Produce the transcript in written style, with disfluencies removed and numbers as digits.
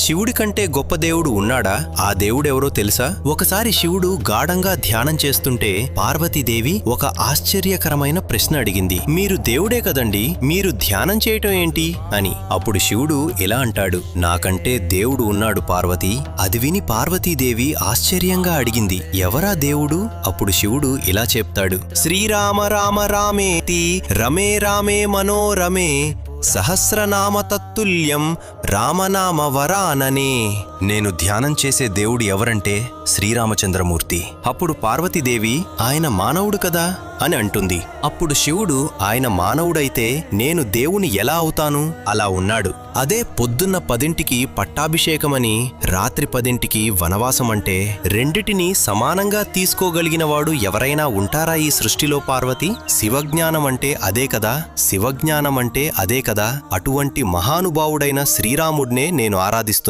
శివుడి కంటే గొప్ప దేవుడు ఉన్నాడా? ఆ దేవుడెవరో తెలుసా? ఒకసారి శివుడు గాఢంగా ధ్యానం చేస్తుంటే పార్వతీదేవి ఒక ఆశ్చర్యకరమైన ప్రశ్న అడిగింది. మీరు దేవుడే కదండి, మీరు ధ్యానం చేయటం ఏంటి అని. అప్పుడు శివుడు ఇలా అంటాడు, నాకంటే దేవుడు ఉన్నాడు పార్వతి. అది విని పార్వతీదేవి ఆశ్చర్యంగా అడిగింది, ఎవరా దేవుడు? అప్పుడు శివుడు ఇలా చెప్తాడు, శ్రీరామ రామ రామేతి రమే రామే మనోరమే సహస్రనామ తత్తుల్యం రామనామ వరాననే. నేను ధ్యానం చేసే దేవుడు ఎవరంటే శ్రీరామచంద్రమూర్తి. అప్పుడు పార్వతీదేవి, ఆయన మానవుడు కదా అని అంటుంది. అప్పుడు శివుడు, ఆయన మానవుడైతే నేను దేవుని ఎలా అవుతాను? అలా ఉన్నాడు. అదే పొద్దున్న 10ంటికి పట్టాభిషేకమని రాత్రి 10ంటికి వనవాసం అంటే రెండిటినీ సమానంగా తీసుకోగలిగినవాడు ఎవరైనా ఉంటారా ఈ సృష్టిలో పార్వతి? శివజ్ఞానం అంటే అదే కదా, శివజ్ఞానం అంటే అదే కదా. అటువంటి మహానుభావుడైన శ్రీరాముడినే నేను ఆరాధిస్తున్నాను.